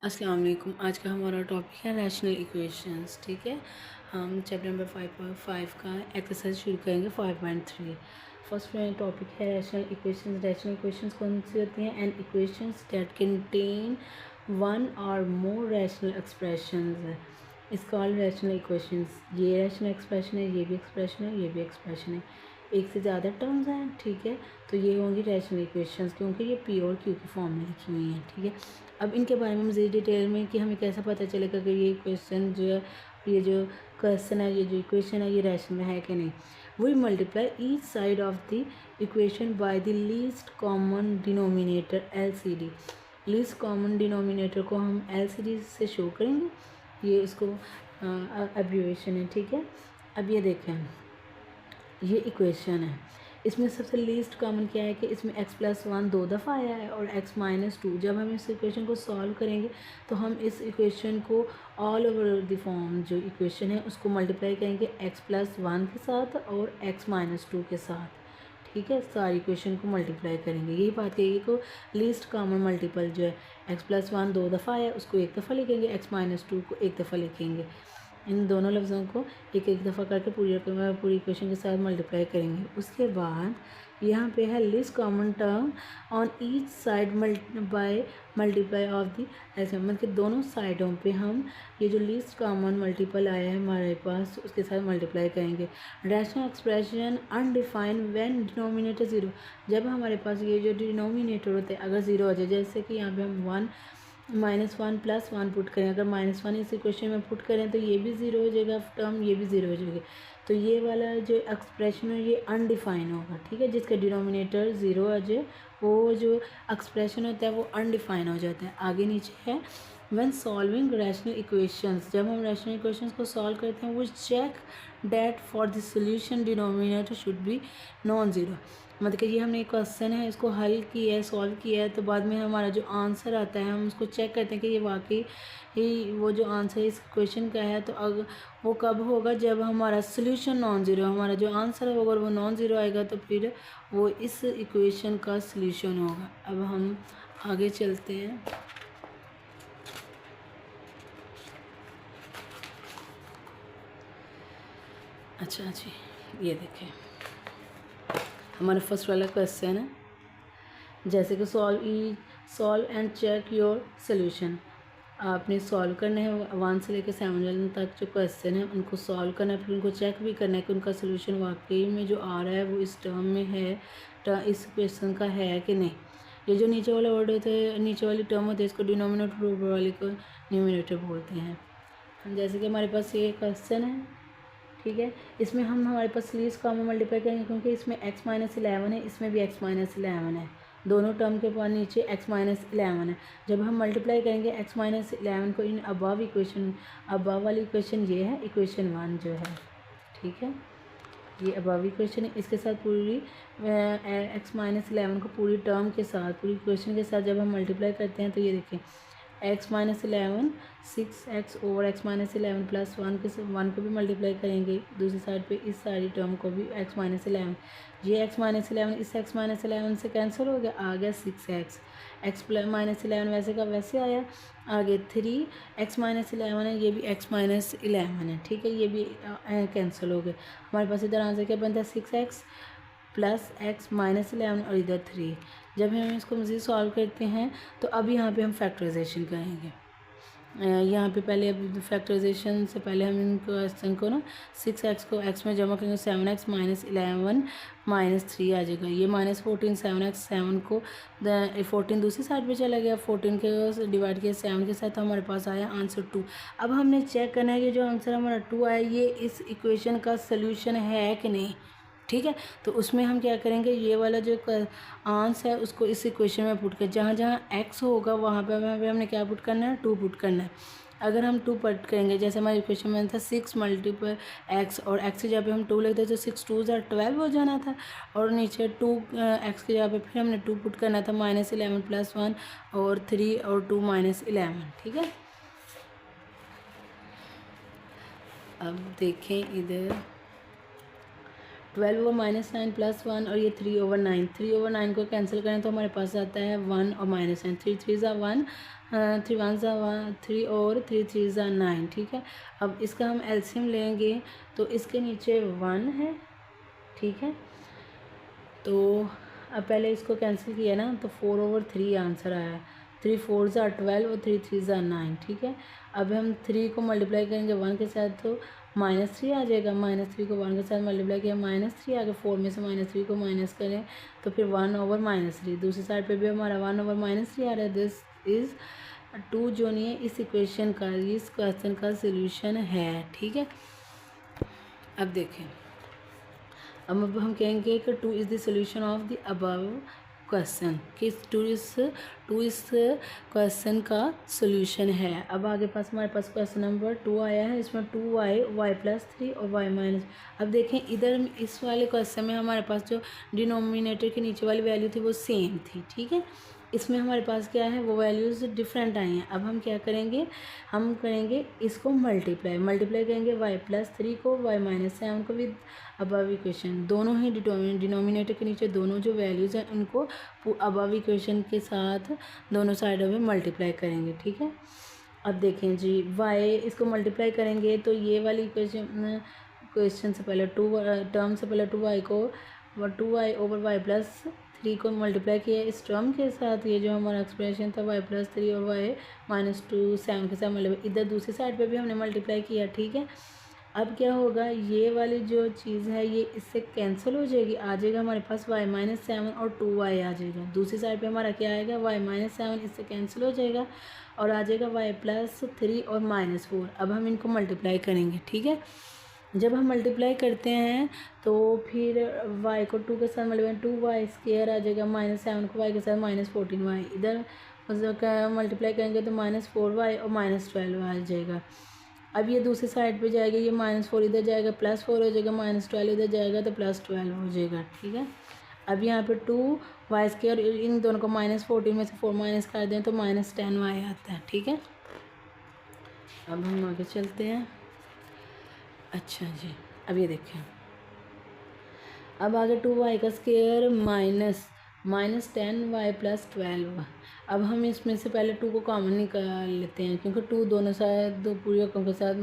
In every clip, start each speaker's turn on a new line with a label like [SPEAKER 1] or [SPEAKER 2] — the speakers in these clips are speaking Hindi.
[SPEAKER 1] अस्सलाम वालेकुम। आज का हमारा टॉपिक है रैशनल इक्वेशंस। ठीक है, हम चैप्टर नंबर 5.5 का एक्सरसाइज शुरू करेंगे 5.3। फर्स्ट में टॉपिक है रैशनल इक्वेशंस। रैशनल इक्वेशंस कौन सी होती हैं? And equations that contain one or more rational expressions is called rational equations. ये रैशनल एक्सप्रेशन है, ये भी एक्सप्रेशन है, ये भी एक्सप्रेशन है, एक से ज़्यादा टर्म्स हैं। ठीक है, तो ये होंगी रैशनल इक्वेशंस क्योंकि ये पी और क्यू की फॉर्म में लिखी हुई हैं। ठीक है, अब इनके बारे में मज़ीद डिटेल में कि हमें कैसे पता चलेगा कि ये क्वेश्चन जो है, ये जो क्वेश्चन है, ये जो इक्वेशन है, ये रैशनल है कि नहीं। We multiply each side of the equation by the least common denominator LCD। Least common denominator को हम LCD से शो करेंगे, ये इसको एब्रीवेशन है। ठीक है, अब ये देखें, ये इक्वेशन है, इसमें सबसे लीस्ट कॉमन क्या है कि इसमें x+1 दो दफ़ा आया है और x-2। जब हम इस इक्वेशन को सॉल्व करेंगे तो हम इस इक्वेशन को ऑल ओवर द फॉर्म जो इक्वेशन है उसको मल्टीप्लाई करेंगे x+1 के साथ और x-2 के साथ। ठीक है, सारी इक्वेशन को मल्टीप्लाई करेंगे, यही बात कहेगी को लीस्ट कॉमन मल्टीपल जो है x+1 दो दफ़ा आया उसको एक दफ़ा लिखेंगे, x-2 को एक दफ़ा लिखेंगे। इन दोनों लफ्ज़ों को एक एक दफ़ा करके पूरी इक्वेशन के साथ मल्टीप्लाई करेंगे। उसके बाद यहाँ पे है list common term on each side by multiply of the ऐसे, मतलब कि दोनों साइडों पे हम ये जो लीस्ट कॉमन मल्टीपल आया है हमारे पास उसके साथ मल्टीप्लाई करेंगे। Rational expression undefined when denominator zero. जब हमारे पास ये जो डिनोमिनेटर होते हैं अगर ज़ीरो आ जाए, जैसे कि यहाँ पे हम -1 + 1 पुट करें, अगर -1 इस इक्वेशन में पुट करें तो ये भी ज़ीरो हो जाएगा टर्म, ये भी ज़ीरो हो जाएगी, तो ये वाला जो एक्सप्रेशन है ये अनडिफाइन होगा। ठीक है, जिसका डिनोमिनेटर ज़ीरो आ जाए वो जो एक्सप्रेशन होता है वो अनडिफाइन हो जाता है। आगे नीचे है व्हेन सॉल्विंग रैशनल इक्वेशंस। जब हम रैशनल इक्वेशंस को सॉल्व करते हैं वो check that for the solution denominator should be non zero. मतलब कि ये हमने एक क्वेश्चन है इसको हल किया है, सॉल्व किया है, तो बाद में हमारा जो आंसर आता है हम उसको चेक करते हैं कि ये वाकई ही वो जो आंसर इस क्वेश्चन का है। तो अगर वो कब होगा? जब हमारा सोल्यूशन नॉन ज़ीरो, हमारा जो आंसर है अगर वो नॉन ज़ीरो आएगा तो फिर वो इस इक्वेशन का सोल्यूशन होगा। अब हम आगे चलते हैं। अच्छा जी, ये देखें हमारा फर्स्ट वाला क्वेश्चन है, जैसे कि solve and check your solution. आपने सॉल्व करना है 1 से लेकर 7 तक जो क्वेश्चन है उनको सॉल्व करना है, फिर उनको चेक भी करना है कि उनका सोल्यूशन वाकई में जो आ रहा है वो इस टर्म में है, इस क्वेश्चन का है कि नहीं। ये जो नीचे वाले वर्ड होते हैं, नीचे वाली टर्म होती है, इसको डिनोमिनेटर, ऊपर वाली को न्यूमिनेटर बोलते हैं। जैसे कि हमारे पास ये क्वेश्चन है, ठीक है, इसमें हम हमारे पास लीस्ट कॉमन मल्टीप्लाई करेंगे क्योंकि इसमें x-11 है, इसमें भी x-11 है, दोनों टर्म के पास नीचे x-11 है। जब हम मल्टीप्लाई करेंगे x-11 को इन अबव इक्वेशन, अबव वाली इक्वेशन ये है इक्वेशन 1 जो है, ठीक है, ये अबव इक्वेशन है, इसके साथ पूरी x-11 को पूरी टर्म के साथ, पूरी इक्वेशन के साथ जब हम मल्टीप्लाई करते हैं तो ये देखिए x-11 6x over x-11 plus 1 को भी मल्टीप्लाई करेंगे दूसरी साइड पे, इस सारी टर्म को भी x-11, ये x-11 इस x-11 से कैंसिल हो गया, आ गया 6x, x-11 वैसे का वैसे आया, आगे 3 x-11 है, ये भी x-11 है। ठीक है, ये भी कैंसिल हो गए, हमारे पास इधर आंसर क्या बनता है 6x प्लस x-11 और इधर 3। जब हम इसको मज़ीद सॉल्व करते हैं तो अब यहाँ पे हम फैक्टराइजेशन करेंगे। यहाँ पे पहले अब फैक्टराइजेशन से पहले हम इन क्वेश्चन को ना 6x को x में जमा करेंगे, 7x -11 -3 आ जाएगा, ये -14 7x 7 को 14 दूसरी साइड पे चला गया, 14 के डिवाइड किया 7 के साथ, तो हमारे पास आया आंसर 2। अब हमने चेक करना है कि जो आंसर हमारा 2 आया ये इस इक्वेशन का सोल्यूशन है कि नहीं। ठीक है, तो उसमें हम क्या करेंगे, ये वाला जो आंसर है उसको इस इक्वेशन में पुट कर, जहाँ जहाँ x होगा वहाँ पे हमने क्या पुट करना है 2 पुट करना है। अगर हम 2 पुट करेंगे, जैसे हमारे इक्वेशन में था 6 मल्टीपल x और x की जगह पे हम 2 लिखते तो 6 2 12 हो जाना था, और नीचे 2 x की जगह पे फिर हमने 2 पुट करना था -11 + 1 और 3 और 2 -11। ठीक है, अब देखें इधर 12/-9 +1 और ये 3/9। 3/9 को कैंसिल करें तो हमारे पास आता है 1 और -9। 3 3 ज़ा 1, 3 1 ज़ा 1, 3 और 3 3 ज़ा 9। ठीक है, अब इसका हम एलसीएम लेंगे तो इसके नीचे 1 है। ठीक है, तो अब पहले इसको कैंसिल किया ना तो 4/3 आंसर आया। 3 4 ज़ा 12 और 3 3 ज़ा 9। ठीक है, अब हम 3 को मल्टीप्लाई करेंगे 1 के साथ तो -3 आ जाएगा। -3 को 1 के साथ मल्टीप्लाई किया -3 आ गया। 4 में से -3 को माइनस करें तो फिर 1/-3। दूसरी साइड पे भी हमारा 1/-3 आ रहा है। दिस इज़ 2 जो नहीं है इस इक्वेशन का, इस क्वेश्चन का सोल्यूशन है। ठीक है, अब देखें, अब हम कहेंगे कि 2 is the solution of the above question, कि 2 इस क्वेश्चन का सोल्यूशन है। अब आगे पास हमारे पास क्वेश्चन नंबर 2 आया है, इसमें 2y y+3 और y-। अब देखें इधर इस वाले क्वेश्चन में हमारे पास जो डिनोमिनेटर के नीचे वाली वैल्यू थी वो सेम थी। ठीक है, इसमें हमारे पास क्या है, वो वैल्यूज़ डिफरेंट आई हैं। अब हम क्या करेंगे, हम करेंगे इसको मल्टीप्लाई करेंगे y+3 को y-7 को विद अबव इक्वेशन। दोनों ही डिनोमिनेटर के नीचे दोनों जो वैल्यूज़ हैं उनको अबव इक्वेशन के साथ दोनों साइडों में मल्टीप्लाई करेंगे। ठीक है, अब देखें जी, y इसको मल्टीप्लाई करेंगे तो ये वाली क्वेश्चन से पहले टर्म से पहले 2y को 2y/y+3 को मल्टीप्लाई किया इस टर्म के साथ। ये जो हमारा एक्सप्रेशन था y+3 और y-2 7 के साथ मल्टीप्लाई, इधर दूसरी साइड पे भी हमने मल्टीप्लाई किया। ठीक है, अब क्या होगा, ये वाली जो चीज़ है ये इससे कैंसिल हो जाएगी। आ जाएगा हमारे पास y-7 और 2y आ जाएगा। दूसरी साइड पे हमारा क्या आएगा, y-7 इससे कैंसिल हो जाएगा और आ जाएगा y+3 और -4। अब हम इनको मल्टीप्लाई करेंगे। ठीक है, जब हम मल्टीप्लाई करते हैं तो फिर y को 2 के साथ मल्टीप्लाई 2y² आ जाएगा, -7 को y के साथ -14y। इधर मल्टीप्लाई करेंगे तो -4y और -12 आ जाएगा। अब ये दूसरी साइड पे जाएगा, ये -4 इधर जाएगा, +4 हो जाएगा, -12 इधर जाएगा तो +12 हो जाएगा। ठीक है, अब यहाँ पे 2y² इन दोनों को -14 में से 4 माइनस कर दें तो -10y आता है। ठीक है, अब हम आगे चलते हैं। अच्छा जी, अब ये देखें, अब आगे 2y² -10y+12। अब हम इसमें से पहले 2 को कॉमन निकाल लेते हैं, क्योंकि 2 दोनों साइड दो पूरी रकम के साथ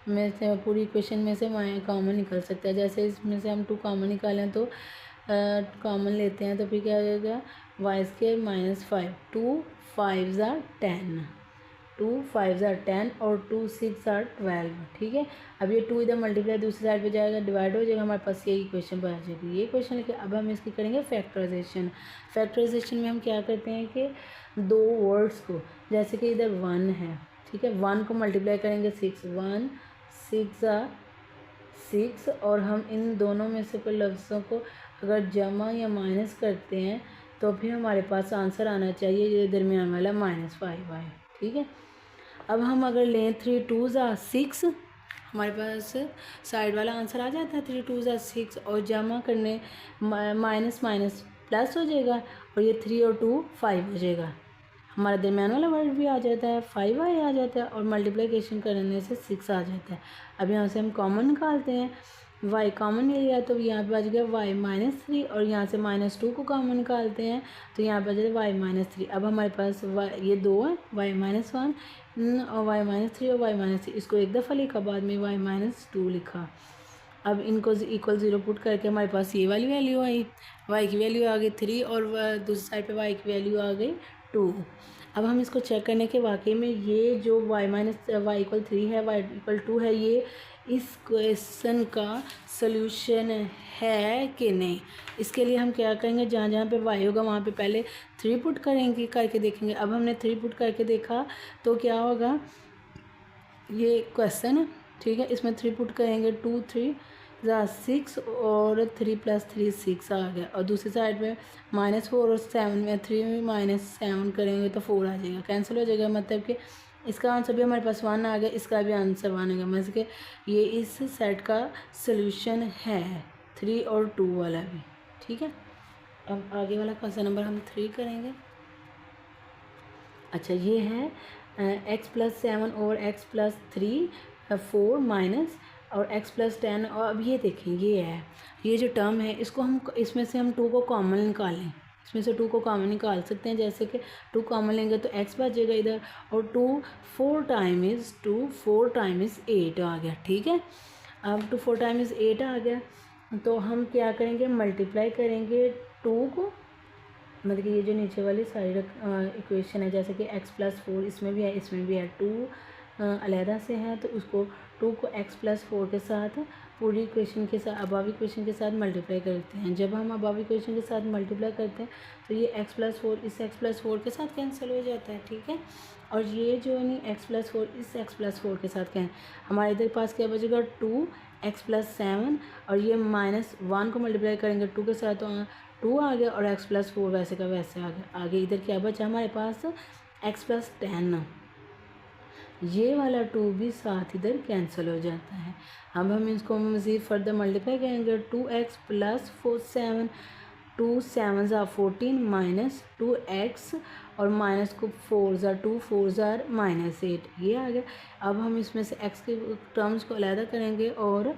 [SPEAKER 1] में से पूरी इक्वेशन में से कॉमन निकल सकता है। जैसे इसमें से हम 2 कॉमन निकालें तो कॉमन लेते हैं तो फिर क्या हो जाएगा, y² -5, 2 5 ज़ा 10, 2 5 ज़ा 10 और 2 6 ज़ा 12। ठीक है, अब ये 2 इधर मल्टीप्लाई दूसरी साइड पे जाएगा, डिवाइड हो जाएगा, हमारे पास ये इक्वेशन पर आ जाएगी। ये इक्वेशन लेके अब हम इसकी करेंगे फैक्टराइजेशन। फैक्टराइजेशन में हम क्या करते हैं कि 2 वर्ड्स को, जैसे कि इधर 1 है, ठीक है, 1 को मल्टीप्लाई करेंगे 6, 1 6 ज़ा 6 और हम इन दोनों में से कोई लफ्ज़ों को अगर जमा या माइनस करते हैं तो फिर हमारे पास आंसर आना चाहिए ये दरमियान वाला -5 आए। ठीक है, अब हम अगर लें 3 2 ज़ा 6, हमारे पास साइड वाला आंसर आ जाता है 3 2 ज़ा 6 और जमा करने माइनस माइनस प्लस हो जाएगा और ये 3 और 2 5 हो जाएगा। हमारा दरमियान वाला वर्ड भी आ जाता है, 5y आ जाता है और मल्टीप्लिकेशन करने से 6 आ जाता है। अब यहाँ से हम कॉमन निकालते हैं, y कॉमन ले लिया तो यहाँ पे बच गया y-3 और यहाँ से -2 को कॉमन निकालते हैं तो यहाँ पे बच गया y-3। अब हमारे पास ये 2 है, y-1 और y-3 और y-3, इसको एक दफ़ा लिखा, बाद में y-2 लिखा। अब इनको इक्वल 0 पुट करके हमारे पास ये वाली वैल्यू आई, y की वैल्यू आ गई 3 और दूसरी साइड पे y की वैल्यू आ गई 2। अब हम इसको चेक करने के वाकई में ये जो y-3 है, y=2 है, ये इस क्वेश्चन का सल्यूशन है कि नहीं। इसके लिए हम क्या करेंगे, जहाँ जहाँ पे y होगा वहाँ पे पहले 3 पुट करेंगे, करके देखेंगे। अब हमने 3 पुट करके देखा तो क्या होगा, ये क्वेश्चन है, ठीक है, इसमें 3 पुट करेंगे 2 3 ज़ा 6 और 3 + 3 6 आ गया और दूसरी साइड में -4 और 7 में 3 में -7 करेंगे तो 4 आ जाएगा, कैंसिल हो जाएगा। मतलब कि इसका आंसर भी हमारे पास 1 आ गया, इसका भी आंसर 1 आ गया। मतलब कि ये इस सेट का सल्यूशन है, 3 और 2 वाला भी। ठीक है, अब आगे वाला क्वेश्चन नंबर हम 3 करेंगे। अच्छा, ये है x + 7 और x + 3 4 माइनस और x प्लस 10, और अब ये देखें ये जो टर्म है इसको हम इसमें से हम 2 को कॉमन निकालें, इसमें से 2 को कॉमन निकाल सकते हैं। जैसे कि 2 कॉमन लेंगे तो x बचेगा इधर, और 2 4 टाइम्स 8 आ गया, ठीक है। अब 2 4 टाइम्स 8 आ गया, तो हम क्या करेंगे, मल्टीप्लाई करेंगे 2 को, मतलब कि ये जो नीचे वाली साइड इक्वेशन है, जैसे कि x प्लस 4 इसमें भी है 2 अलहदा से है, तो उसको 2 को x प्लस 4 के साथ पूरी इक्वेशन के साथ अबव इक्वेशन के साथ मल्टीप्लाई करते हैं। जब हम अबव इक्वेशन के साथ मल्टीप्लाई करते हैं तो ये x प्लस 4 इस x प्लस 4 के साथ कैंसिल हो जाता है, ठीक है। और ये जो नहीं x प्लस 4 इस x प्लस 4 के साथ क्या हमारे इधर पास क्या बचेगा, 2x प्लस 7, और ये -1 को मल्टीप्लाई करेंगे 2 के साथ तो 2 आ गया, और x प्लस 4 वैसे का वैसे आ गया। आगे इधर क्या बचा हमारे पास, x प्लस 10, ये वाला 2 भी साथ इधर कैंसिल हो जाता है। अब हम इसको मज़ीद फर्दर मल्टीप्लाई करेंगे, 2x प्लस 7, 2 7 ज़ा 14 माइनस 2x, और माइनस को 4 ज़ा 2 4 ज़ा -8, ये आ गया। अब हम इसमें से x के टर्म्स को अलहदा करेंगे और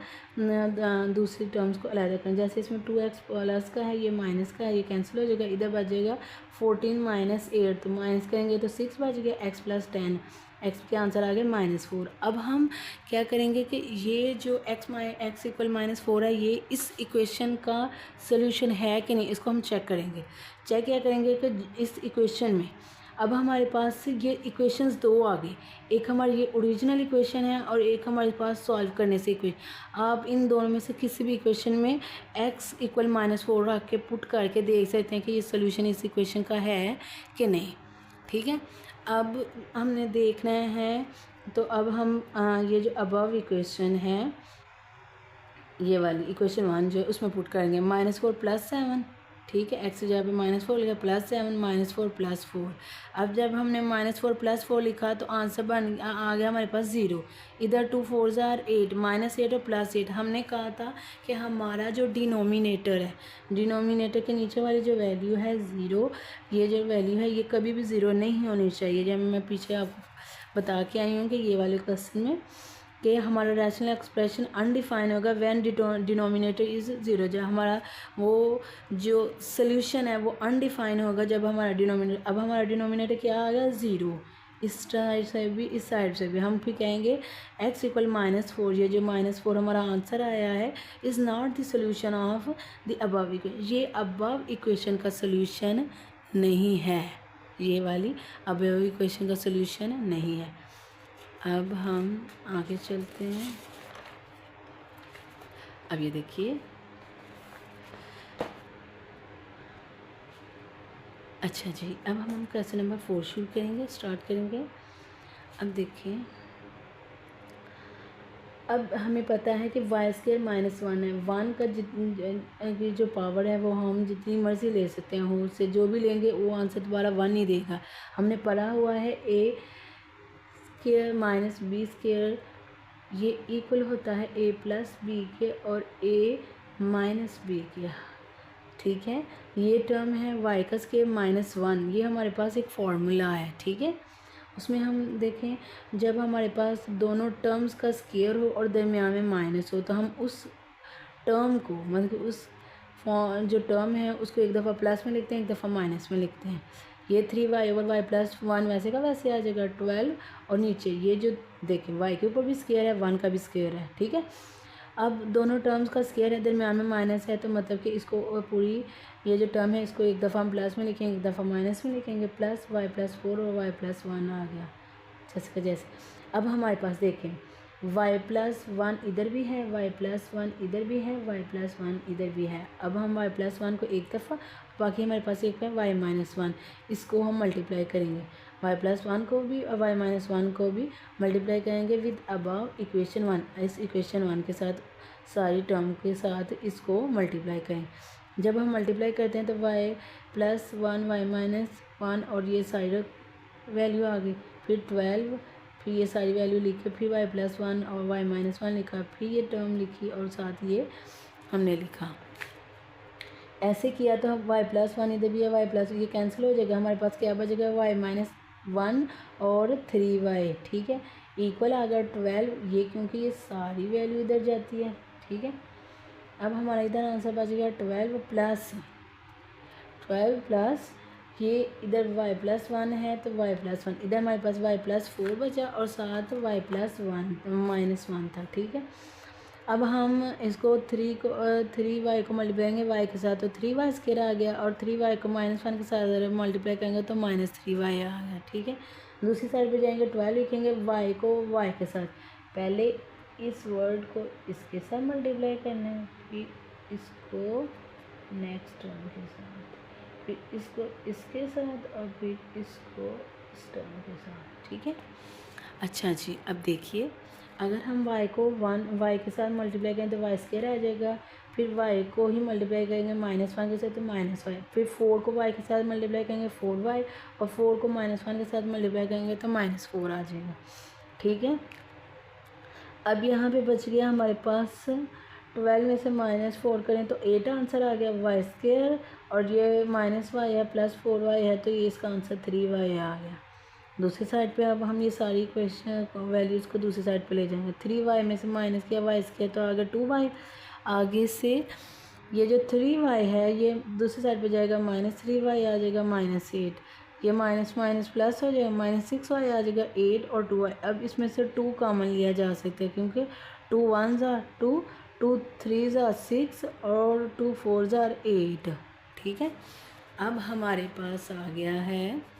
[SPEAKER 1] दूसरी टर्म्स को अलहदा करेंगे। जैसे इसमें 2x प्लस का है, ये माइनस का है, ये कैंसिल हो जाएगा, इधर बचेगा 14 माइनस 8, तो माइनस करेंगे तो 6 बच गया, x प्लस 10, x के आंसर आ गए -4। अब हम क्या करेंगे कि ये जो x इक्वल -4 है, ये इस इक्वेशन का सोल्यूशन है कि नहीं, इसको हम चेक करेंगे। चेक क्या करेंगे कि इस इक्वेशन में अब हमारे पास ये इक्वेशंस 2 आ गई, एक हमारी ये ओरिजिनल इक्वेशन है और एक हमारे पास सॉल्व करने से इक्वेशन। आप इन दोनों में से किसी भी इक्वेशन में x इक्वल -4 रख के पुट करके देख सकते हैं कि ये सोल्यूशन इस इक्वेशन का है कि नहीं, ठीक है। अब हमने देखना है, तो अब हम ये जो अबव इक्वेशन है, ये वाली इक्वेशन 1 जो है उसमें पुट करेंगे -4 प्लस 7, ठीक है। x की जगह पे -4 लिखा, +7 -4 + 4। अब जब हमने -4 + 4 लिखा तो आंसर आ गया हमारे पास 0। इधर 2 4 ज़ार 8, -8 और +8। हमने कहा था कि हमारा जो डिनोमिनेटर है, डिनोमिनेटर के नीचे वाली जो वैल्यू है 0, ये जो वैल्यू है ये कभी भी 0 नहीं होनी चाहिए। जब मैं पीछे आपको बता के आई हूँ कि ये वाले क्वेश्चन में कि हमारा रैशनल एक्सप्रेशन अनडिफाइन होगा व्हेन डिनोमिनेटर इज़ 0। जब हमारा वो जो सोल्यूशन है वो अनडिफाइन होगा जब हमारा डिनोमिनेटर, अब हमारा डिनोमिनेटर क्या आ गया 0, इस साइड से भी इस साइड से भी। हम फिर कहेंगे x इक्वल -4, ये जो -4 हमारा आंसर आया है is not the solution of the above equation, ये अबव इक्वेशन का सोल्यूशन नहीं है, ये वाली अबव इक्वेशन का सोल्यूशन नहीं है। अब हम आगे चलते हैं। अब ये देखिए, अच्छा जी, अब हम क्वेश्चन नंबर 4 शुरू करेंगे, स्टार्ट करेंगे। अब देखिए, अब हमें पता है कि y² -1 है। 1 का जितनी जो पावर है वो हम जितनी मर्ज़ी ले सकते हैं, हो से जो भी लेंगे वो आंसर दोबारा 1 ही देगा। हमने पढ़ा हुआ है a² - b², ये इक्वल होता है a + b के और a - b के, ठीक है। ये टर्म है y का स्क्वायर -1, ये हमारे पास एक फार्मूला है, ठीक है। उसमें हम देखें जब हमारे पास दोनों टर्म्स का स्क्वायर हो और दरमियान में माइनस हो तो हम उस टर्म को, मतलब उस जो टर्म है उसको एक दफ़ा प्लस में लिखते हैं, एक दफ़ा माइनस में लिखते हैं। ये 3y ओवर y + 1 वैसे का वैसे आ जाएगा 12, और नीचे ये जो देखें y के ऊपर भी स्क्वायर है, 1 का भी स्क्वायर है, ठीक है। अब दोनों टर्म्स का स्क्वायर है, दरमियान में माइनस है, तो मतलब कि इसको पूरी ये जो टर्म है इसको एक दफ़ा हम प्लस में लिखेंगे, एक दफ़ा माइनस में लिखेंगे, प्लस y + 4 और y + 1 आ गया, जैसे का जैसे। अब हमारे पास देखें y + 1 इधर भी है, y + 1 इधर भी है, y + 1 इधर भी है। अब हम y + 1 को एक दफ़ा, बाकी हमारे पास एक है y - 1, इसको हम मल्टीप्लाई करेंगे, y + 1 को भी और y - 1 को भी मल्टीप्लाई करेंगे विद अबव इक्वेशन 1। इस इक्वेशन 1 के साथ सारी टर्म के साथ इसको मल्टीप्लाई करें। जब हम मल्टीप्लाई करते हैं तो y + 1 y - 1 और ये सारी वैल्यू आ गई, फिर 12, फिर ये सारी वैल्यू लिखी, फिर y + 1 और y - 1 लिखा, फिर ये टर्म लिखी और साथ ये हमने लिखा। ऐसे किया तो हम y + 1 इधर भी है, y + ये कैंसिल हो जाएगा, हमारे पास क्या बचेगा y - 1 और 3y, ठीक है। इक्वल आ गया 12, ये क्योंकि ये सारी वैल्यू इधर जाती है, ठीक है। अब हमारा इधर आंसर बच गया 12 प्लस ये इधर y+1 है तो y+1, इधर हमारे पास y+4 बचा और साथ y+1 था, ठीक है। अब हम इसको 3y को मल्टीप्लाई करेंगे y के साथ तो 3y स्क्वायर आ गया, और 3y को -1 के साथ मल्टीप्लाई करेंगे तो -3y आ गया, ठीक है। दूसरी साइड पे जाएंगे 12 लिखेंगे, y को y के साथ, पहले इस वर्ड को इसके साथ मल्टीप्लाई करना है, फिर इसको नेक्स्ट टर्म के साथ, फिर इसको इसके साथ, और फिर इसको इस टर्म के साथ, ठीक है। अच्छा जी, अब देखिए अगर हम y को y के साथ मल्टीप्लाई करें तो y स्क्वायर आ जाएगा, फिर y को ही मल्टीप्लाई करेंगे -1 के साथ तो -y, फिर 4 को y के साथ मल्टीप्लाई करेंगे 4y, और 4 को -1 के साथ मल्टीप्लाई करेंगे तो -4 आ जाएगा, ठीक है। अब यहाँ पे बच गया हमारे पास 12 में से -4 करें तो 8 आंसर आ गया y स्क्वायर, और ये -y है प्लस 4y है तो ये इसका आंसर 3y आ गया। दूसरी साइड पे अब हम ये सारी क्वेश्चन वैल्यूज़ को दूसरी साइड पे ले जाएंगे। 3y में से माइनस किया y स्क्वायर तो आगे 2y, आगे से ये जो 3y है ये दूसरी साइड पे जाएगा -3y आ जाएगा -8, ये माइनस माइनस प्लस हो जाएगा -6y आ जाएगा 8 और 2y। अब इसमें से 2 कॉमन लिया जा सकता है क्योंकि 2 1s are 2, 2 3s are 6 और 2 4s are 8, ठीक है। अब हमारे पास आ गया है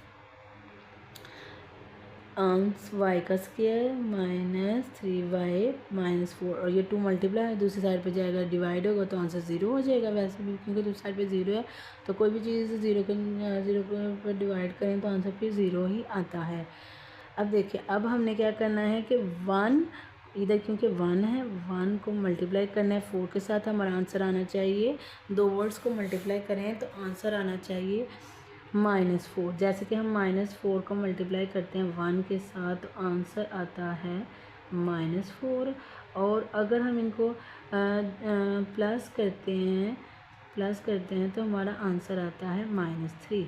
[SPEAKER 1] अंश y का स्क्वायर -3y -4, और ये 2 मल्टीप्लाई दूसरी साइड पे जाएगा डिवाइड होगा तो आंसर 0 हो जाएगा। वैसे भी क्योंकि दूसरी साइड पे 0 है तो कोई भी चीज़ 0 पर डिवाइड करें तो आंसर फिर 0 ही आता है। अब देखिए अब हमने क्या करना है कि 1 इधर क्योंकि 1 है 1 को मल्टीप्लाई करना है 4 के साथ, हमारा आंसर आना चाहिए, दो वर्ड्स को मल्टीप्लाई करें तो आंसर आना चाहिए -4। जैसे कि हम -4 को मल्टीप्लाई करते हैं 1 के साथ तो आंसर आता है -4, और अगर हम इनको प्लस करते हैं तो हमारा आंसर आता है -3,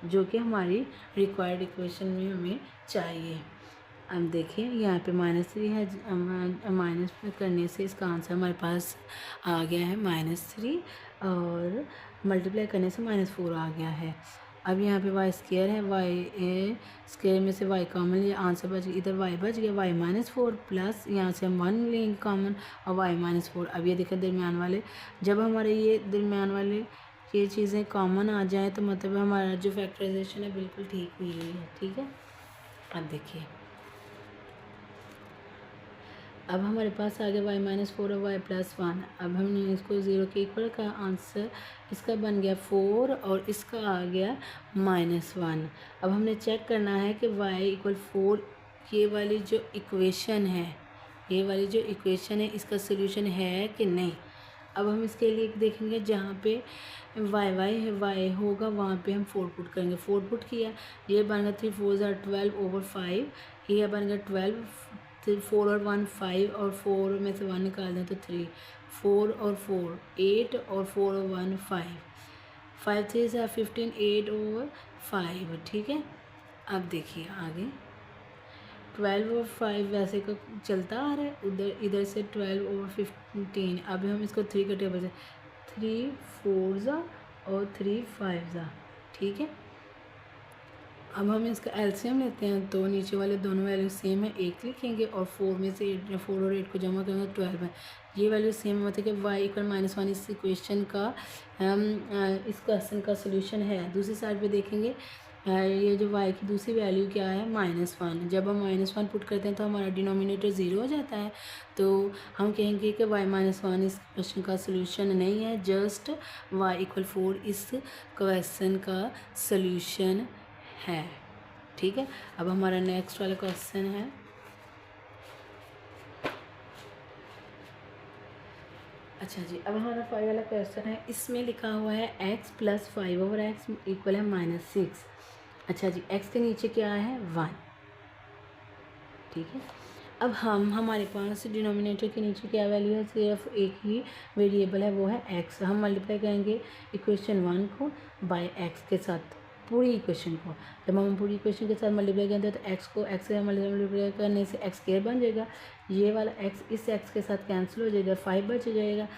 [SPEAKER 1] जो कि हमारी रिक्वायर्ड इक्वेशन में हमें चाहिए। अब देखिए यहाँ पे -3 है, माइनस करने से इसका आंसर हमारे पास आ गया है -3, और मल्टीप्लाई करने से -4 आ गया है। अब यहाँ पे y स्क्वायर है, y स्क्वायर में से y कॉमन लिया, आंसर बच गया, इधर y बच गया y -4 प्लस यहाँ से हम 1 लेंगे कॉमन और y -4। अब ये देखें दरमियान वाले, जब हमारे ये दरमियान वाले ये चीज़ें कॉमन आ जाए तो मतलब हमारा जो फैक्टराइजेशन है बिल्कुल ठीक हुई है, ठीक है। अब देखिए अब हमारे पास आ गया y -4 और y+1। अब हमने इसको 0 के इक्वल का आंसर इसका बन गया 4 और इसका आ गया -1। अब हमने चेक करना है कि y = 4 ये वाली जो इक्वेशन है इसका सोल्यूशन है कि नहीं। अब हम इसके लिए देखेंगे जहाँ पे y होगा वहाँ पे हम 4 पुट करेंगे। 4 पुट किया, ये बन गया 3 4 12/5, ये बन गया 12, 4 और 1 5, और 4 में से 1 निकाल दें तो 3, 4 और 4 8, और 4 और 1 5, 5 3 से 15, 8 और 5, ठीक है। अब देखिए आगे 12 और 5 वैसे का चलता आ रहा है, इधर से 12 और 15। अब हम इसको 3 के टेबल से 3 4s और 3 5s, ठीक है। अब हम इसका एलसीएम लेते हैं तो नीचे वाले दोनों वैल्यू सेम है, 1 लिखेंगे और 4 में से 4 और 8 को जमा करेंगे 12 है। ये वैल्यू सेम है, मतलब कि y = -1 इस इक्वेशन का इस क्वेश्चन का सोल्यूशन है। दूसरी साइड पे देखेंगे ये जो y की दूसरी वैल्यू क्या है -1। जब हम -1 पुट करते हैं तो हमारा डिनोमिनेटर 0 हो जाता है, तो हम कहेंगे कि y -1 इस क्वेश्चन का सोल्यूशन नहीं है, जस्ट y = 4 इस क्वेश्चन का सोल्यूशन है, ठीक है। अब हमारा नेक्स्ट वाला क्वेश्चन है, अच्छा जी, अब हमारा 5 वाला क्वेश्चन है। इसमें लिखा हुआ है x + 5/x = -6। अच्छा जी, x के नीचे क्या है 1, ठीक है। अब हमारे पास डिनोमिनेटर के नीचे क्या वैल्यू है, सिर्फ एक ही वेरिएबल है वो है x। हम मल्टीप्लाई करेंगे इक्वेशन 1 को बाय x के साथ, पूरी इक्वेशन को। जब हम पूरी इक्वेशन के साथ मल्टीप्लाई करते हैं तो एक्स को एक्स से मल्टीप्लाई करने से एक्स स्क्वायर बन जाएगा, ये वाला एक्स इस एक्स के साथ कैंसिल हो जाएगा, 5 बच जाएगा,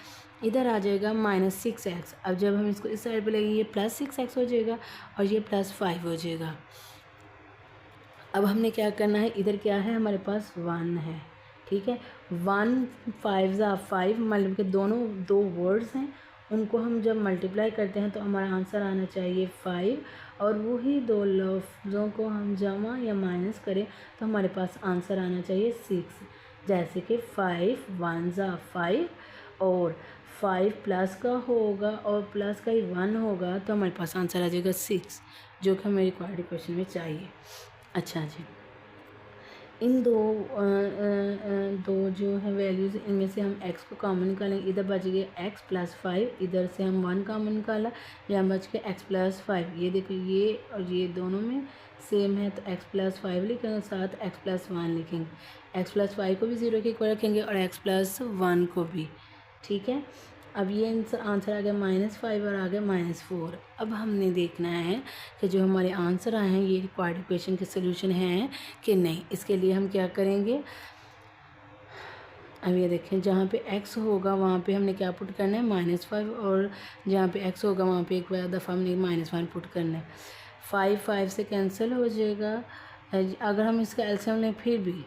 [SPEAKER 1] इधर आ जाएगा -6x। अब जब हम इसको इस साइड पे लगेंगे ये +6x हो जाएगा और ये +5 हो जाएगा। अब हमने क्या करना है, इधर क्या है हमारे पास 1 है, ठीक है। 1 5 ज़ा 5 मतलब के दोनों दो वर्ड्स हैं, उनको हम जब मल्टीप्लाई करते हैं तो हमारा आंसर आना चाहिए 5, और वही दो लफ्ज़ों को हम जमा या माइनस करें तो हमारे पास आंसर आना चाहिए 6। जैसे कि 5 1 ज़ा 5 और 5 प्लस का होगा और प्लस का ही 1 होगा तो हमारे पास आंसर आ जाएगा 6, जो कि हमें रिक्वायर्ड इक्वेशन में चाहिए। अच्छा जी, इन दो जो है वैल्यूज़, इनमें से हम x को कॉमन निकालेंगे। इधर बच गया x + 5, इधर से हम 1 कॉमन निकाला, यहाँ बच गया x + 5। ये देखो ये और ये दोनों में सेम है तो x + 5 लिखेंगे, साथ x + 1 लिखेंगे। x + 5 को भी 0 के इक्वल रखेंगे और x + 1 को भी, ठीक है। अब ये आंसर आ गया -5 और आ गया -4। अब हमने देखना है कि जो हमारे आंसर आए हैं ये रिक्वायर्ड इक्वेशन के सोल्यूशन हैं कि नहीं। इसके लिए हम क्या करेंगे, अब ये देखें जहाँ पे x होगा वहाँ पे हमने क्या पुट करना है -5, और जहाँ पे x होगा वहाँ पे एक दफ़ा हमने -1 पुट करना है। 5 5 से कैंसिल हो जाएगा, अगर हम इसका एलसीएम लें फिर भी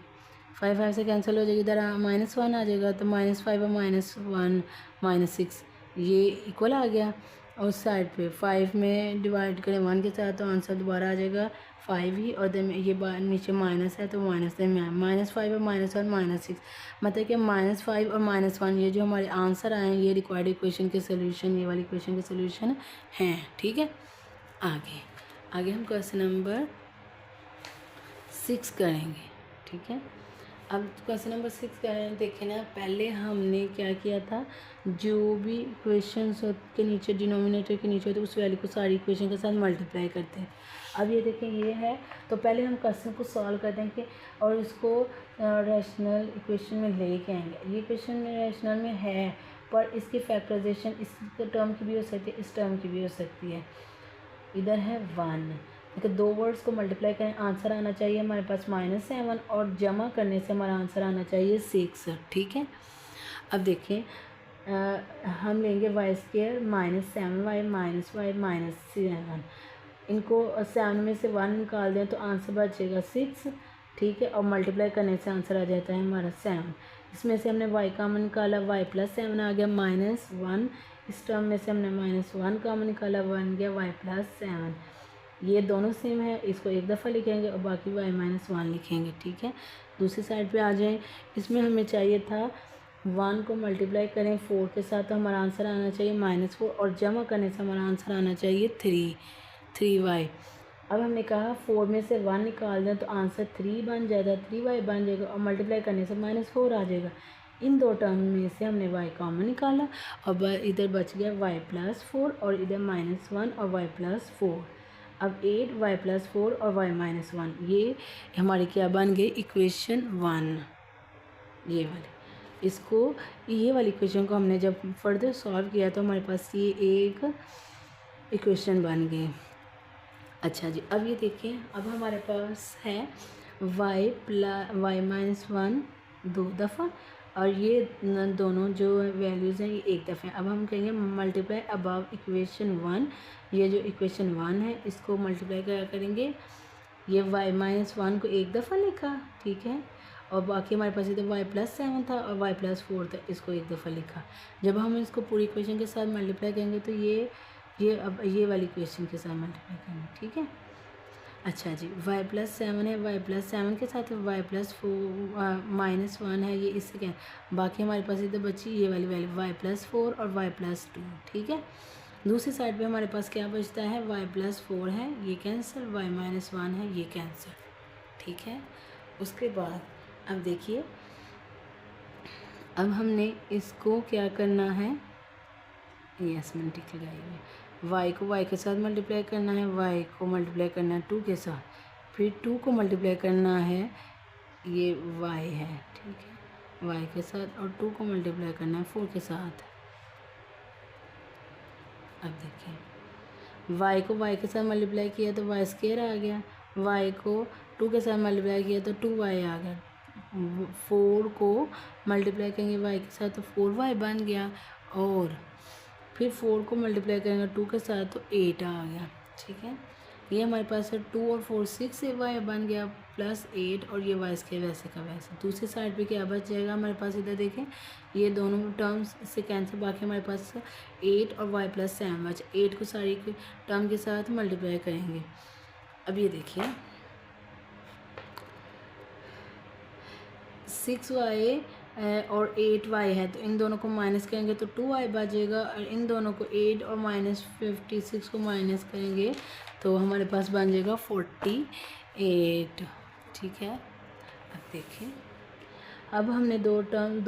[SPEAKER 1] 5 5 से कैंसिल हो जाएगी, इधर -1 आ जाएगा तो -5 और -1 -6 ये इक्वल आ गया। और उस साइड पे 5 में डिवाइड करें 1 के साथ तो आंसर दोबारा आ जाएगा 5 ही, और देन ये नीचे माइनस है तो माइनस में -5 और -1 -6, मतलब कि -5 और -1 ये जो हमारे आंसर आए हैं ये रिक्वायर्ड इक्वेशन के सोल्यूशन, ये वाली इक्वेशन के सोल्यूशन हैं, ठीक है। आगे हम क्वेश्चन नंबर 6 करेंगे, ठीक है। अब क्वेश्चन नंबर 6 करें, देखें ना, पहले हमने क्या किया था, जो भी इक्वेशंस के नीचे डिनोमिनेटर के नीचे होते उस वैल्यू को सारी इक्वेशन के साथ मल्टीप्लाई करते हैं। अब ये देखें ये है, तो पहले हम क्वेश्चन को सॉल्व कर देंगे और इसको रैशनल इक्वेशन में लेके आएंगे। ये इक्वेशन में रैशनल में है पर इसकी फैक्टराइजेशन इस टर्म की भी हो सकती है, इस टर्म की भी हो सकती है। इधर है 1, देखिए दो वर्ड्स को मल्टीप्लाई करें, आंसर आना चाहिए हमारे पास -7 और जमा करने से हमारा आंसर आना चाहिए 6, ठीक है। अब देखें हम लेंगे y² -7y -7, इनको 7 में से 1 निकाल दें तो आंसर बचेगा 6, ठीक है। और मल्टीप्लाई करने से आंसर आ जाता है हमारा 7। इसमें से हमने y कॉमन निकाला, y + 7 आ गया -1, इस टर्म में से हमने -1 कॉमन निकाला, 1 गया y + 7। ये दोनों सेम है, इसको एक दफ़ा लिखेंगे और बाकी y - 1 लिखेंगे, ठीक है। दूसरी साइड पे आ जाएं, इसमें हमें चाहिए था 1 को मल्टीप्लाई करें 4 के साथ तो हमारा आंसर आना चाहिए -4, और जमा करने से हमारा आंसर आना चाहिए 3y। अब हमने कहा 4 में से 1 निकाल दें तो आंसर 3 बन जाएगा, 3y बन जाएगा, और मल्टीप्लाई करने से -4 आ जाएगा। इन दो टर्म में से हमने y कॉमन निकाला और इधर बच गया y + 4 और इधर -1 और y + 4। अब 8 y + 4 और y - 1, ये हमारी क्या बन गई, इक्वेशन 1, ये वाली। इसको ये वाली इक्वेशन को हमने जब फर्दर सॉल्व किया तो हमारे पास ये एक इक्वेशन बन गई। अच्छा जी, अब ये देखिए, अब हमारे पास है y - 1 दो दफ़ा और ये दोनों जो वैल्यूज़ हैं ये एक दफ़ा। अब हम कहेंगे मल्टीप्लाई अबव इक्वेशन 1, ये जो इक्वेशन 1 है इसको मल्टीप्लाई क्या करेंगे, ये y - 1 को एक दफ़ा लिखा, ठीक है, और बाकी हमारे पास इधर y + 7 था और y + 4 था, इसको एक दफ़ा लिखा। जब हम इसको पूरी इक्वेशन के साथ मल्टीप्लाई करेंगे तो ये अब ये वाली इक्वेशन के साथ मल्टीप्लाई करेंगे, ठीक है। अच्छा जी, y + 7 है, y + 7 के साथ y + 4 -1 है, ये इससे क्या, बाकी हमारे पास इधर बची ये वाली वैल्यू y + 4 और y + 2, ठीक है। दूसरी साइड पे हमारे पास क्या बचता है, y + 4 है, ये कैंसिल, y - 1 है, ये कैंसिल, ठीक है। उसके बाद अब देखिए, अब हमने इसको क्या करना है, यस मैंने टिक लगाई है, y को y के साथ मल्टीप्लाई करना है, y को मल्टीप्लाई करना है 2 के साथ, फिर 2 को मल्टीप्लाई करना है, ये y है, ठीक है, y के साथ, और 2 को मल्टीप्लाई करना है 4 के साथ। अब देखिए वाई को वाई के साथ मल्टीप्लाई किया तो वाई स्क्वायर आ गया, वाई को 2 के साथ मल्टीप्लाई किया तो 2y आ गया, 4 को मल्टीप्लाई करेंगे वाई के साथ तो 4y बन गया, और फिर 4 को मल्टीप्लाई करेंगे 2 के साथ तो 8 आ गया। ठीक है, ये हमारे पास है 2 और 4 6y बन गया प्लस 8, और ये वाई स्क्वायर वैसे का वैसे। दूसरी साइड पे क्या बच जाएगा हमारे पास, इधर देखें ये दोनों टर्म्स से कैंसिल, बाकी हमारे पास 8 और y प्लस 7 बचा। 8 को सारी टर्म के साथ मल्टीप्लाई करेंगे। अब ये देखिए 6y और 8y है, तो इन दोनों को माइनस करेंगे तो 2y बचेगा, और इन दोनों को 8 और -56 को माइनस करेंगे तो हमारे पास बन जाएगा 48। ठीक है, अब देखें, अब हमने दो टर्म्स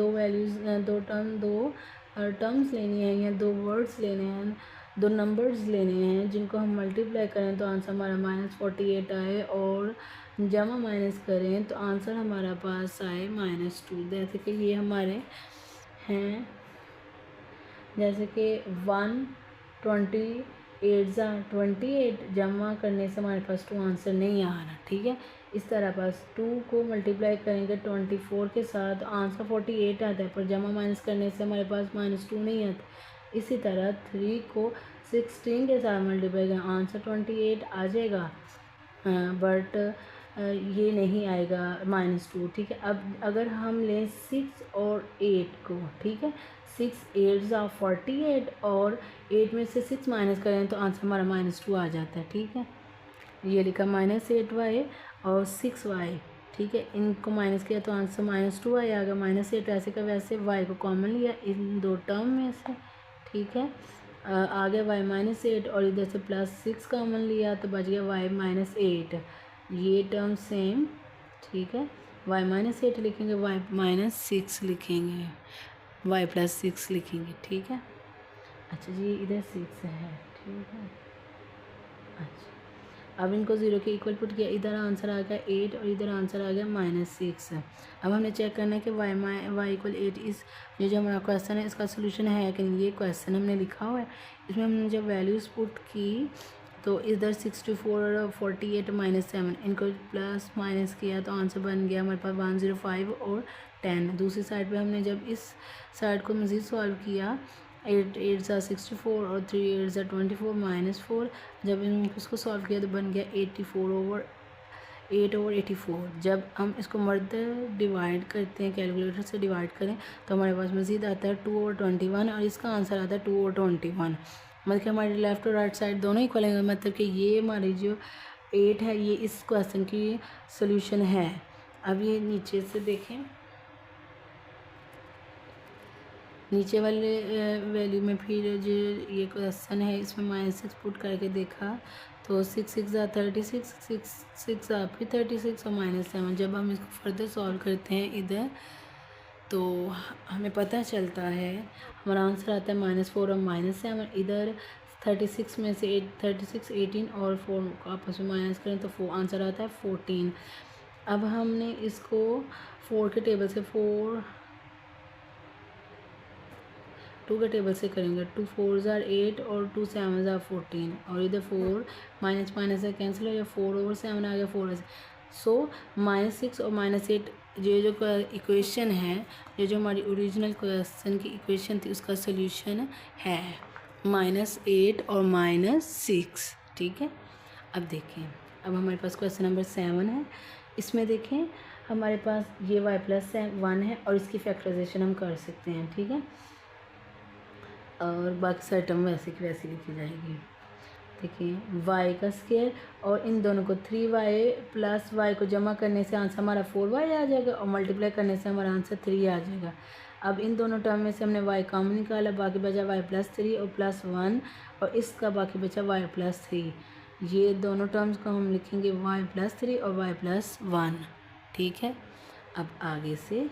[SPEAKER 1] लेनी है या दो वर्ड्स लेने हैं, दो नंबर्स लेने हैं जिनको हम मल्टीप्लाई करें तो आंसर हमारा -48 आए, और जमा माइनस करें तो आंसर हमारा पास आए -2। जैसे कि ये हमारे हैं, जैसे कि 128 जमा करने से हमारे पास 2 आंसर नहीं आ रहा। ठीक है, इस तरह पास 2 को मल्टीप्लाई करेंगे 24 के साथ आंसर 48 आता है, पर जमा माइनस करने से हमारे पास -2 नहीं आता। इसी तरह 3 को 16 के साथ मल्टीप्लाई करें आंसर 28 आ जाएगा, बट ये नहीं आएगा -2। ठीक है, अब अगर हम लें 6 और 8 को, ठीक है, 6 8 48 और 8 में से 6 माइनस करें तो आंसर हमारा -2 आ जाता है। ठीक है, ये लिखा -8y और 6y। ठीक है, इनको माइनस किया तो आंसर -2y आ गया, -8 वैसे का वैसे, y को कॉमन लिया इन दो टर्म में से। ठीक है, आगे y -8 और इधर से +6 कॉमन लिया तो बच गया y -8, ये टर्म सेम। ठीक है, y -8 लिखेंगे, y -6 लिखेंगे, y +6 लिखेंगे। ठीक है, अच्छा जी, इधर 6 है। ठीक है, अच्छा, अब इनको 0 के इक्वल पुट किया, इधर आंसर आ गया 8 और इधर आंसर आ गया -6। अब हमने चेक करना है कि y = 8 इस ये जो हमारा क्वेश्चन है इसका सोल्यूशन है कि नहीं। ये क्वेश्चन हमने लिखा हुआ है, इसमें हमने जब वैल्यूज़ पुट की तो इधर 64 48 -7 इनको प्लस माइनस किया तो आंसर बन गया हमारे पास 105 और 10। दूसरी साइड पे हमने जब इस साइड को मज़ीद सॉल्व किया, 8 8 64 और 3 8 24 -4, जब इसको सॉल्व किया तो बन गया 8/84। जब हम इसको मर्द डिवाइड करते हैं, कैलकुलेटर से डिवाइड करें तो हमारे पास मज़ीद आता है 2/21 और इसका आंसर आता है 2/21। मतलब कि हमारी लेफ़्ट और राइट साइड दोनों इक्वल है, मतलब कि ये हमारी जो 8 है ये इस क्वेश्चन की सोल्यूशन है। अब ये नीचे से देखें, नीचे वाले वैल्यू में फिर जो ये क्वेश्चन है इसमें -6 पुट करके देखा तो 6 6 36 6 6 फिर 36 और -7। जब हम इसको फर्दर सॉल्व करते हैं इधर तो हमें पता चलता है हमारा आंसर आता है -4 और -7। इधर 36 में से 36 18 और 4 को आपस में माइनस करें तो आंसर आता है 14। अब हमने इसको 4 के टेबल से 2 के टेबल से करेंगे। 2 4 8 और 2 7 14 और इधर 4 माइनस माइनस से कैंसिल हो गया, 4/7 आ गया 4। सो -6 और -8 ये जो इक्वेशन है, ये जो हमारी ओरिजिनल क्वेश्चन की इक्वेशन थी उसका सोल्यूशन है -8 और -6। ठीक है, अब देखें, अब हमारे पास क्वेश्चन नंबर 7 है। इसमें देखें हमारे पास ये y + 1 है और इसकी फैक्टराइजेशन हम कर सकते हैं। ठीक है, और बाकी सारी टर्म वैसे की वैसी लिखी जाएगी। देखिए y का स्क्वायर और इन दोनों को 3y + y को जमा करने से आंसर हमारा 4y आ जाएगा और मल्टीप्लाई करने से हमारा आंसर 3 आ जाएगा। अब इन दोनों टर्म में से हमने y कॉमन निकाला, बाकी बचा y + 3 और +1 और इसका बाकी बचा y + 3। ये दोनों टर्म्स को हम लिखेंगे y + 3 और y + 1। ठीक है, अब आगे से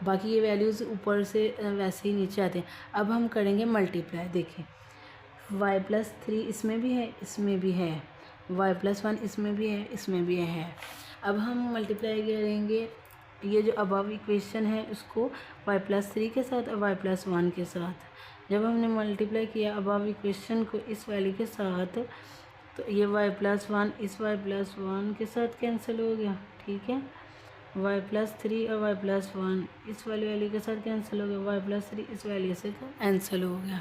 [SPEAKER 1] बाकी ये वैल्यूज़ ऊपर से वैसे ही नीचे आते हैं। अब हम करेंगे मल्टीप्लाई। देखिए y + 3 इसमें भी है, इसमें भी है, y + 1 इसमें भी है, इसमें भी है। अब हम मल्टीप्लाई करेंगे ये जो अबव इक्वेशन है उसको y + 3 के साथ और y + 1 के साथ। जब हमने मल्टीप्लाई किया अब इक्वेशन को इस वैल्यू के साथ, तो ये y+1 इस y+1 के साथ कैंसिल हो गया, ठीक है। y+3 और y+1 इस वाली वैल्यू के साथ कैंसिल हो गया, y+3 इस वैल्यू से कैंसिल हो गया।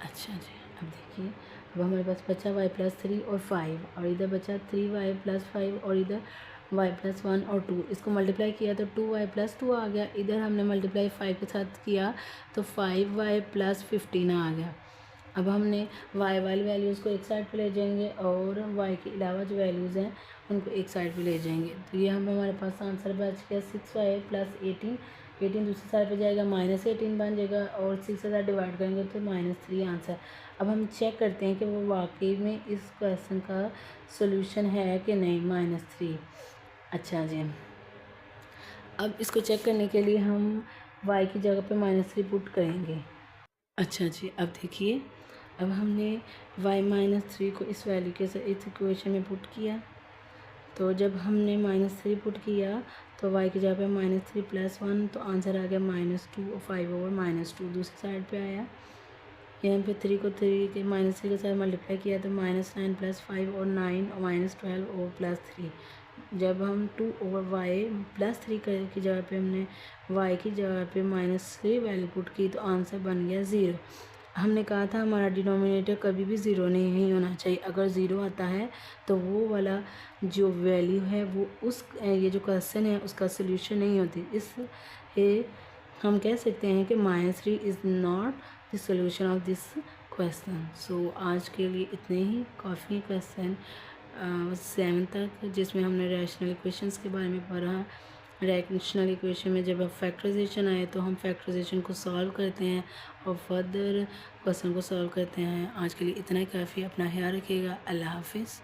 [SPEAKER 1] अच्छा जी, अब देखिए, अब हमारे पास बचा y+3 और 5, और इधर बचा 3y+5 और इधर y+1 और 2। इसको मल्टीप्लाई किया तो 2y+2 आ गया। इधर हमने मल्टीप्लाई 5 के साथ किया तो 5y+15 आ गया। अब हमने y वाली वैल्यूज़ को एक साइड पे ले जाएंगे और y के अलावा जो वैल्यूज़ हैं उनको एक साइड पे ले जाएंगे। तो ये हमारे पास आंसर बच गया 6y+18। 18 दूसरी साइड पे जाएगा, -18 बन जाएगा, और 6 के साथ डिवाइड करेंगे तो -3 आंसर। अब हम चेक करते हैं कि वो वाकई में इस क्वेश्चन का सोल्यूशन है कि नहीं, -3। अच्छा जी, अब इसको चेक करने के लिए हम y की जगह पे -3 पुट करेंगे। अच्छा जी, अब देखिए, अब हमने y-3 को इस वैल्यू के साथ इस इक्वेशन में पुट किया, तो जब हमने -3 पुट किया तो y की जगह पे -3 + 1, तो आंसर आ गया -2 और 5/-2 दूसरी साइड पे आया। यहाँ पे 3 को 3 के -3 के साथ मल्टीप्लाई किया तो -9 + 5 और 9 और -12 और +3। जब हम 2/y+3 की जगह पे हमने y की जगह पे -3 वैल्यू पुट की तो आंसर बन गया 0। हमने कहा था हमारा डिनोमिनेटर कभी भी 0 नहीं होना चाहिए। अगर 0 आता है तो वो वाला जो वैल्यू है वो ये जो क्वेश्चन है उसका सोल्यूशन नहीं होती। इस हम कह सकते हैं कि -3 is not the solution of this question. So आज के लिए इतने ही काफ़ी क्वेश्चन 7 तक, जिसमें हमने रैशनल इक्वेशंस के बारे में पढ़ा। रैशनल इक्वेशन में जब अब फैक्टराइजेशन आए तो हम फैक्टराइजेशन को सॉल्व करते हैं और फर्दर क्वेश्चन को सॉल्व करते हैं। आज के लिए इतना ही काफ़ी। अपना ख्याल रखिएगा। अल्लाह हाफिज़।